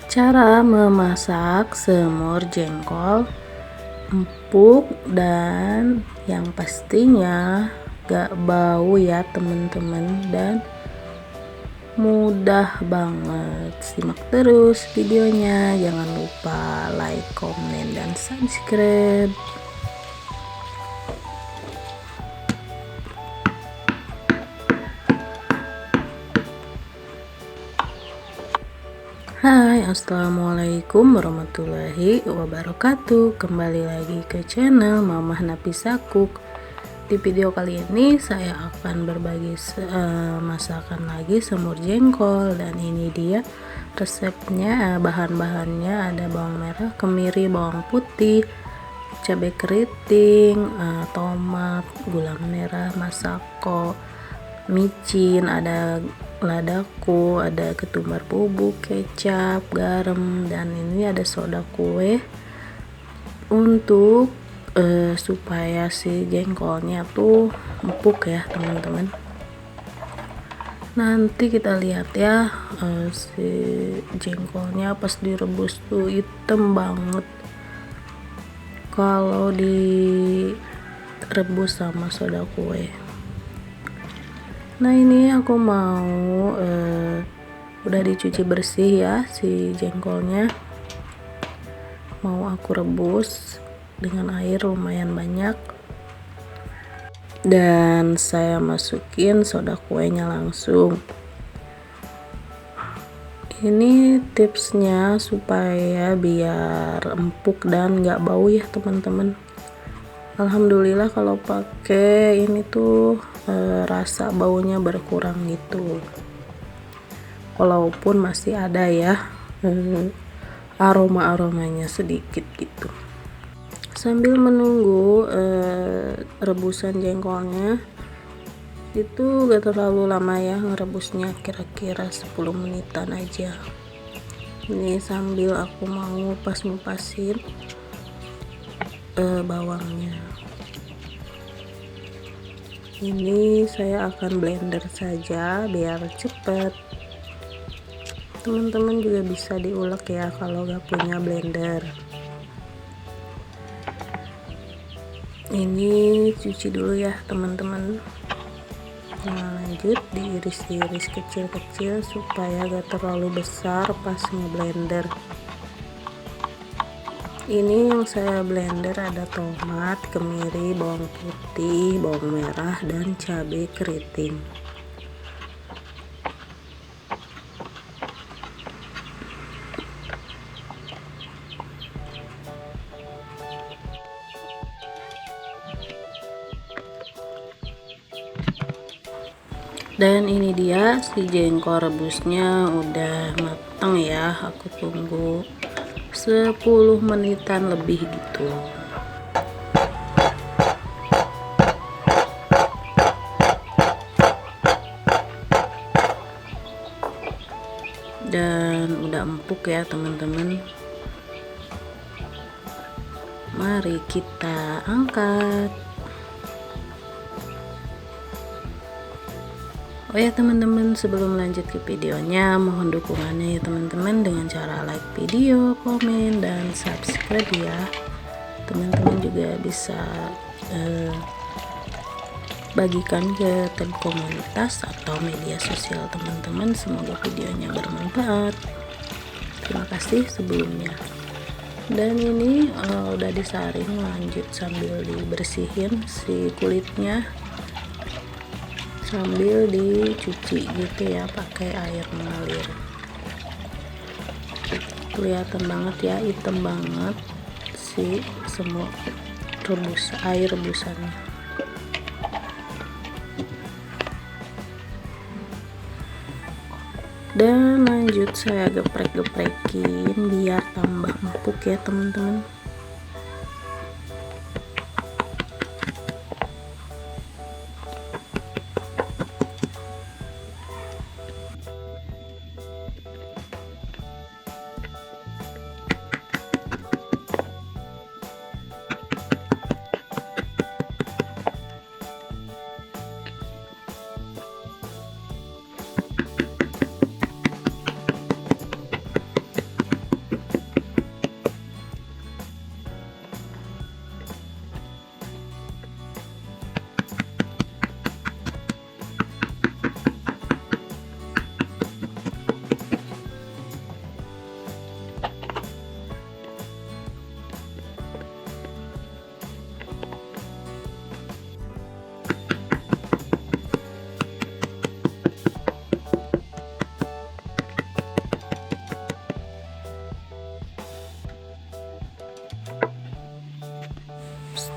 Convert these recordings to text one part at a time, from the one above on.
Cara memasak semur jengkol empuk dan yang pastinya gak bau ya teman-teman, dan mudah banget. Simak terus videonya, jangan lupa like, komen, dan subscribe. Hai, assalamualaikum warahmatullahi wabarakatuh. Kembali lagi ke channel Mamah Nafisa Cook. Di video kali ini saya akan berbagi masakan lagi semur jengkol, dan ini dia resepnya. Bahan-bahannya ada bawang merah, kemiri, bawang putih, cabai keriting, tomat, gula merah, masako, micin, ada ladaku, ada ketumbar bubuk, kecap, garam, dan ini ada soda kue untuk supaya si jengkolnya tuh empuk ya teman-teman. Nanti kita lihat ya, si jengkolnya pas direbus tuh hitam banget kalau direbus sama soda kue. Nah, ini aku mau udah dicuci bersih ya si jengkolnya, mau aku rebus dengan air lumayan banyak, dan saya masukin soda kuenya langsung. Ini tipsnya supaya biar empuk dan gak bau ya teman-teman. Alhamdulillah kalau pakai ini tuh rasa baunya berkurang gitu, walaupun masih ada ya aromanya sedikit gitu. Sambil menunggu rebusan jengkolnya itu gak terlalu lama ya ngerebusnya, kira-kira 10 menitan aja. Ini sambil aku mau ngupas-ngupasin bawangnya. Ini saya akan blender saja biar cepet. Teman-teman juga bisa diulek ya kalau gak punya blender. Ini cuci dulu ya teman-teman. Nah, lanjut diiris-iris kecil-kecil supaya gak terlalu besar pas ngeblender. Ini yang saya blender ada tomat, kemiri, bawang putih, bawang merah, dan cabai keriting. Dan ini dia si jengkol rebusnya udah matang ya, aku tunggu 10 menitan lebih gitu. Dan udah empuk ya teman-teman. Mari kita angkat. Oh ya teman-teman, sebelum lanjut ke videonya, mohon dukungannya ya teman-teman dengan cara like video, komen, dan subscribe ya. Teman-teman juga bisa bagikan ke komunitas atau media sosial teman-teman. Semoga videonya bermanfaat. Terima kasih sebelumnya. Dan ini udah disaring, lanjut sambil dibersihin si kulitnya sambil dicuci gitu ya pakai air mengalir. Kelihatan banget ya, hitam banget si semua air rebusannya. Dan lanjut saya geprek-geprekin biar tambah empuk ya teman-teman.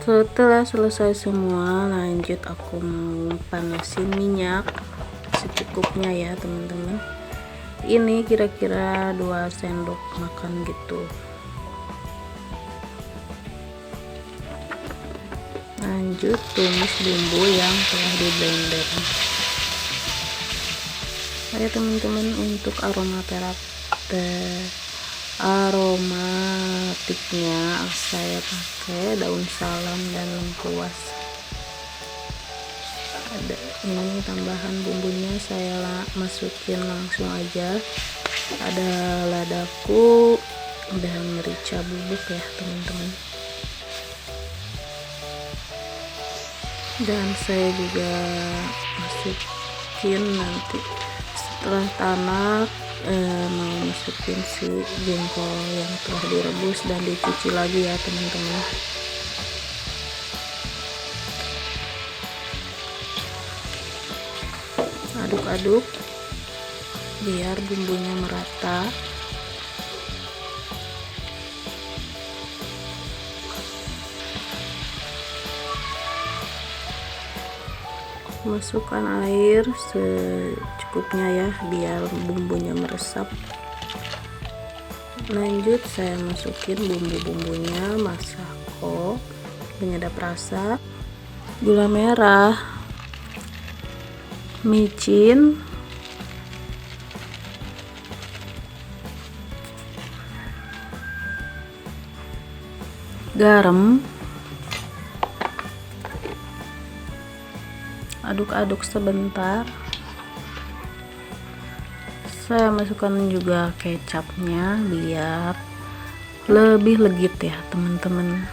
Setelah selesai semua, lanjut aku mau panasin minyak secukupnya ya teman-teman. Ini kira-kira 2 sendok makan gitu. Lanjut tumis bumbu yang telah di blender. Oke teman-teman, untuk aromatiknya saya pakai daun salam dan lengkuas. Ada ini tambahan bumbunya, saya masukin langsung aja. Ada ladaku dan merica bubuk ya teman-teman. Dan saya juga masukin nanti setelah tanak mau masukin si jengkol yang telah direbus dan dicuci lagi ya teman-teman. Aduk-aduk biar bumbunya merata. Masukkan air secukupnya ya biar bumbunya meresap. Lanjut saya masukin bumbu-bumbunya, masako, penyedap rasa, gula merah, micin, garam. Aduk-aduk sebentar. Saya masukkan juga kecapnya biar lebih legit ya teman-teman.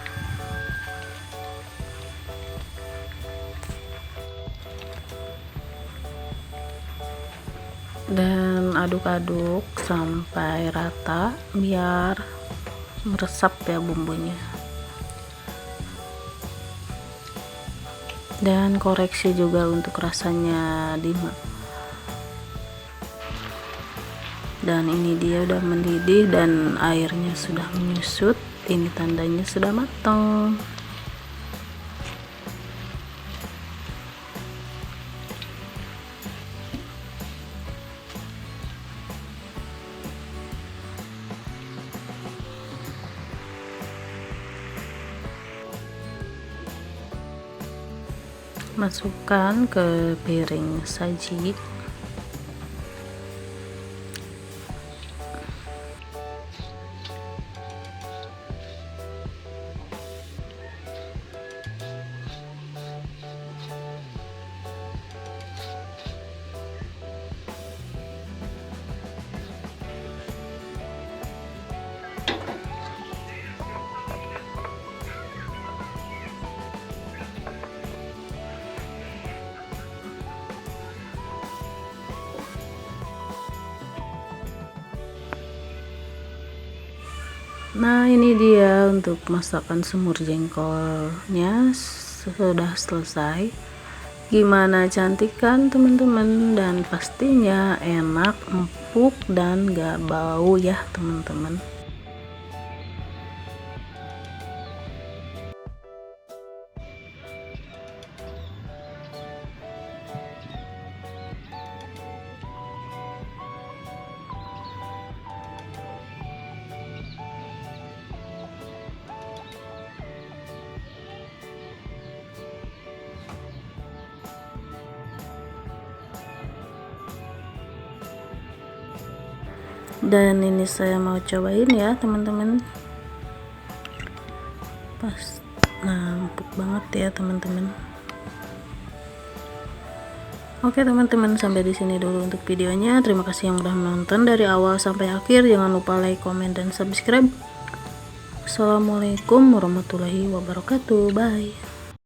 Dan aduk-aduk sampai rata biar meresap ya bumbunya. Dan koreksi juga untuk rasanya dan ini dia udah mendidih dan airnya sudah menyusut. Ini tandanya sudah matang. Masukkan ke piring saji. Nah ini dia untuk masakan semur jengkolnya sudah selesai. Gimana cantik kan teman-teman, dan pastinya enak, empuk dan gak bau ya teman-teman. Dan ini saya mau cobain ya teman-teman. Empuk banget ya teman-teman. Oke teman-teman, sampai di sini dulu untuk videonya. Terima kasih yang udah menonton dari awal sampai akhir. Jangan lupa like, comment, dan subscribe. Assalamualaikum warahmatullahi wabarakatuh. Bye.